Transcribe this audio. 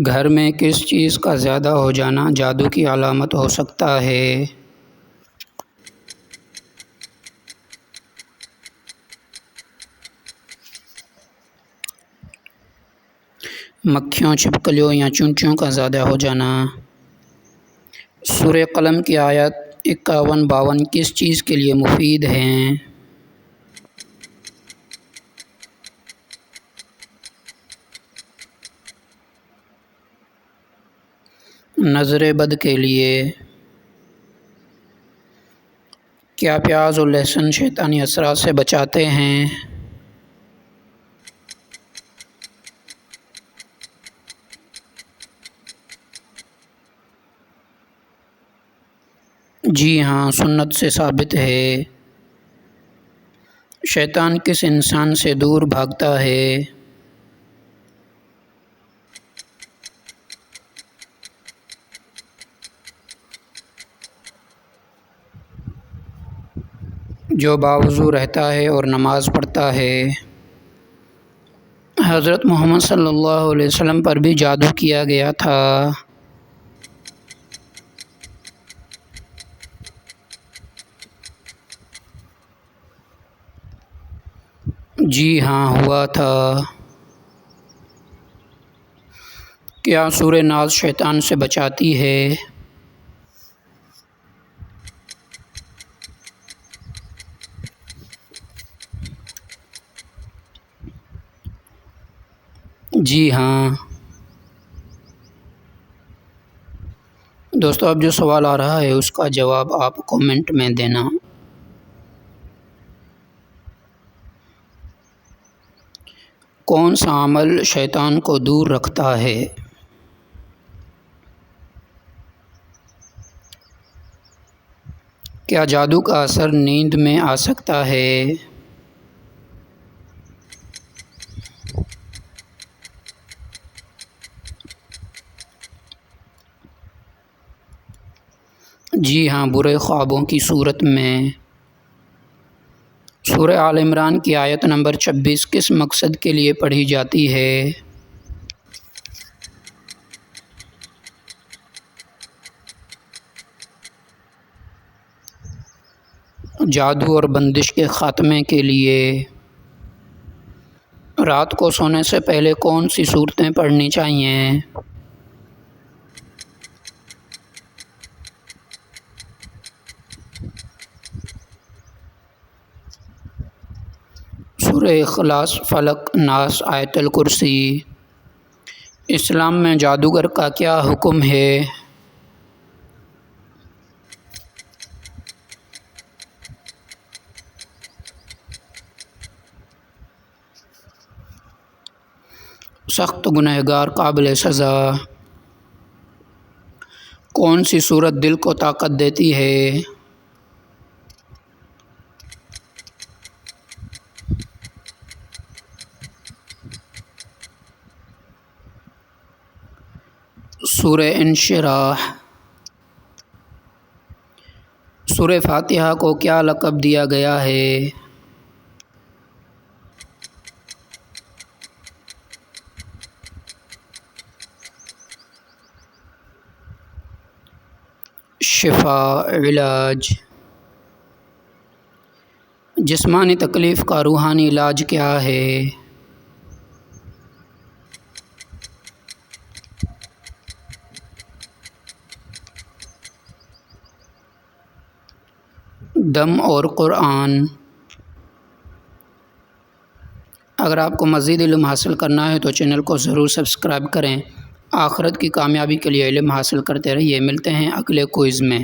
گھر میں کس چیز کا زیادہ ہو جانا جادو کی علامت ہو سکتا ہے؟ مکھیوں، چھپکلیوں یا چونچوں کا زیادہ ہو جانا۔ سورہ قلم کی آیت 51-52 کس چیز کے لیے مفید ہیں؟ نظر بد کے لیے۔ کیا پیاز اور لہسن شیطانی اثرات سے بچاتے ہیں؟ جی ہاں، سنت سے ثابت ہے۔ شیطان کس انسان سے دور بھاگتا ہے؟ جو باوضو رہتا ہے اور نماز پڑھتا ہے۔ حضرت محمد صلی اللہ علیہ وسلم پر بھی جادو کیا گیا تھا۔ جی ہاں، ہوا تھا۔ کیا سورہ ناس شیطان سے بچاتی ہے؟ جی ہاں۔ دوستو، اب جو سوال آ رہا ہے اس کا جواب آپ کامنٹ میں دینا۔ کون سا عمل شیطان کو دور رکھتا ہے؟ کیا جادو کا اثر نیند میں آ سکتا ہے؟ جی ہاں، برے خوابوں کی صورت میں۔ سورہ آل عمران کی آیت نمبر 26 کس مقصد کے لیے پڑھی جاتی ہے؟ جادو اور بندش کے خاتمے کے لیے۔ رات کو سونے سے پہلے کون سی صورتیں پڑھنی چاہیے؟ سورہ اخلاص، فلق، ناس، آیت الکرسی۔ اسلام میں جادوگر کا کیا حکم ہے؟ سخت گنہگار قابل سزا۔ کون سی صورت دل کو طاقت دیتی ہے؟ سورہ انشراح۔ سورہ فاتحہ کو کیا لقب دیا گیا ہے؟ شفا، علاج۔ جسمانی تکلیف کا روحانی علاج کیا ہے؟ دم اور قرآن۔ اگر آپ کو مزید علم حاصل کرنا ہے تو چینل کو ضرور سبسکرائب کریں۔ آخرت کی کامیابی کے لیے علم حاصل کرتے رہیے۔ ملتے ہیں اگلے کوئز میں۔